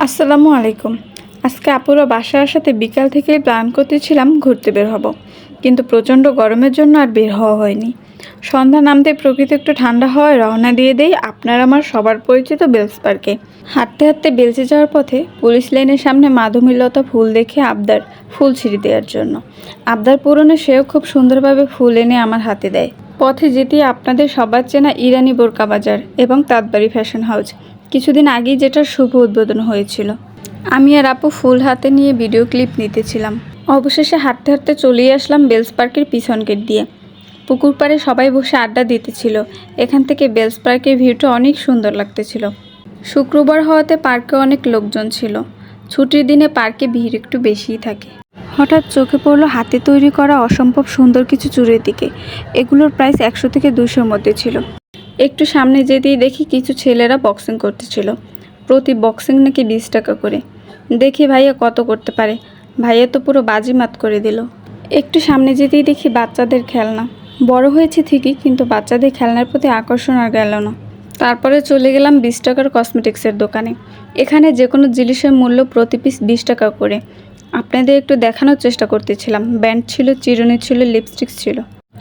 আসসালামু আলাইকুম। আজকে আপুরা বাসার সাথে বিকাল থেকেই প্ল্যান করতেছিলাম ঘুরতে বের হব, কিন্তু প্রচণ্ড গরমের জন্য আর বের হওয়া হয়নি। সন্ধ্যা নামতে প্রকৃতি একটু ঠান্ডা হওয়ায় রওনা দিয়ে দেই আপনার আমার সবার পরিচিত বেলস পার্কে। হাঁটতে হাঁটতে বেলচে যাওয়ার পথে পুলিশ লাইনের সামনে মাধবীলতা ফুল দেখে আবদার ফুল ছিঁড়ে দেওয়ার জন্য। আবদার পূরণে সেও খুব সুন্দরভাবে ফুল এনে আমার হাতে দেয়। পথে যেতেই আপনাদের সবার চেনা ইরানি বোরকা বাজার এবং তাঁতবাড়ি ফ্যাশন হাউস, কিছুদিন আগেই যেটার শুভ উদ্বোধন হয়েছিল। আমি আর আপু ফুল হাতে নিয়ে ভিডিও ক্লিপ নিতেছিলাম। অবশেষে হাঁটতে হাঁটতে চলেই আসলাম বেলস পার্কের পিছন গেট দিয়ে। পুকুর পাড়ে সবাই বসে আড্ডা দিতেছিল। এখান থেকে বেলস পার্কের ভিউটা অনেক সুন্দর লাগতেছিল। শুক্রবার হওয়াতে পার্কে অনেক লোকজন ছিল। ছুটির দিনে পার্কে ভিড় একটু বেশিই থাকে। হঠাৎ চোখে পড়লো হাতে তৈরি করা অসম্ভব সুন্দর কিছু চুড়ির দিকে। এগুলোর প্রাইস 100 থেকে 200-র মধ্যে ছিল। একটু সামনে যেতেই দেখি কিছু ছেলেরা বক্সিং করতেছিল। প্রতি বক্সিং নাকি 20 টাকা করে। দেখি ভাইয়া কত করতে পারে। ভাইয়া তো পুরো বাজিমাত করে দিল। একটু সামনে যেতেই দেখি বাচ্চাদের খেলনা। বড় হয়েছে ঠিকই, কিন্তু বাচ্চাদের খেলনার প্রতি আকর্ষণ আর গেল না। তারপরে চলে গেলাম 20 টাকার কসমেটিক্সের দোকানে। এখানে যে কোনো জিনিসের মূল্য প্রতি পিস 20 টাকা করে। আপনাদের একটু দেখানোর চেষ্টা করতেছিলাম। ব্যান্ড ছিল, চিরুনি ছিল, লিপস্টিক ছিল,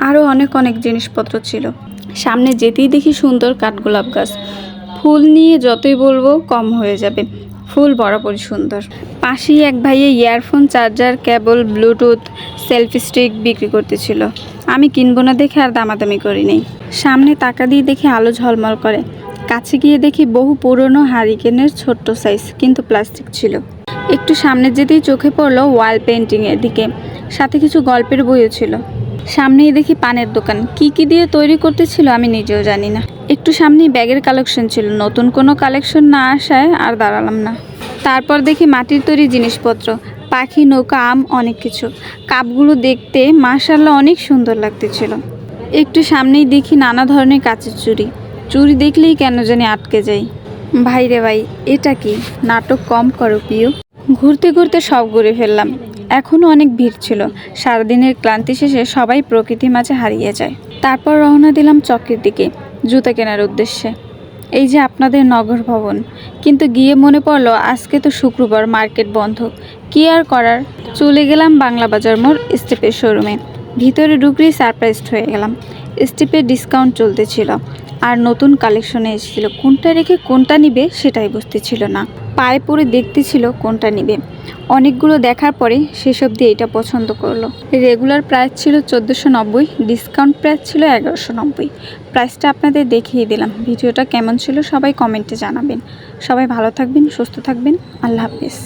আরও অনেক জিনিসপত্র ছিল। সামনে যেতেই দেখি সুন্দর কাঠগোলাপ গাছ। ফুল নিয়ে যতই বলবো কম হয়ে যাবে। ফুল বরাবরই সুন্দর। পাশেই এক ভাইয়ে ইয়ারফোন, চার্জার, কেবল, ব্লুটুথ, সেলফি স্টিক বিক্রি করতেছিল। আমি কিনবো না দেখে আর দামাদামি করি নাই। সামনে তাকা দিয়ে দেখি আলো ঝলমল করে। কাছে গিয়ে দেখি বহু পুরনো হারিকেনের ছোট্ট সাইজ, কিন্তু প্লাস্টিক ছিল। একটু সামনে যেতেই চোখে পড়লো ওয়াল পেন্টিংয়ের দিকে, সাথে কিছু গল্পের বইও ছিল। সামনেই দেখি পানের দোকান। কি দিয়ে তৈরি করতেছিল আমি নিজেও জানি না। একটু সামনেই ব্যাগের কালেকশন ছিল। নতুন কোনো কালেকশন না আসায় আর দাঁড়ালাম না। তারপর দেখি মাটির তৈরি জিনিসপত্র, পাখি, নৌকা, আম, অনেক কিছু। কাপগুলো দেখতে মাশাআল্লাহ অনেক সুন্দর লাগতেছিল। একটু সামনেই দেখি নানা ধরনের কাচের চুড়ি দেখলেই কেন জানি আটকে যাই। ভাই রে ভাই, এটা কি? নাটক কম করো প্রিয়। ঘুরতে ঘুরতে সব ঘুরে ফেললাম। এখনও অনেক ভিড় ছিল। সারাদিনের ক্লান্তি শেষে সবাই প্রকৃতির মাঝে হারিয়ে যায়। তারপর রওনা দিলাম চকের দিকে, জুতা কেনার উদ্দেশ্যে। এই যে আপনাদের নগর ভবন। কিন্তু গিয়ে মনে পড়লো আজকে তো শুক্রবার, মার্কেট বন্ধ। কি আর করার, চলে গেলাম বাংলা বাজার মোড় স্টেপের শোরুমে। ভিতরে ঢুকলেই সারপ্রাইজড হয়ে গেলাম। স্টেপের ডিসকাউন্ট চলতেছিল আর নতুন কালেকশনে এসেছিল। কোনটা রেখে কোনটা নিবে সেটাই বুঝতেছিল না। পায়ে পরে দেখতেছিল কোনটা নিবে। অনেকগুলো দেখার পরে সেসব দিয়ে এটা পছন্দ করলো। রেগুলার প্রাইস ছিল 1490, ডিসকাউন্ট প্রাইস ছিল 1190। প্রাইসটা আপনাদের দেখিয়ে দিলাম। ভিডিওটা কেমন ছিল সবাই কমেন্টে জানাবেন। সবাই ভালো থাকবেন, সুস্থ থাকবেন। আল্লাহ হাফেজ।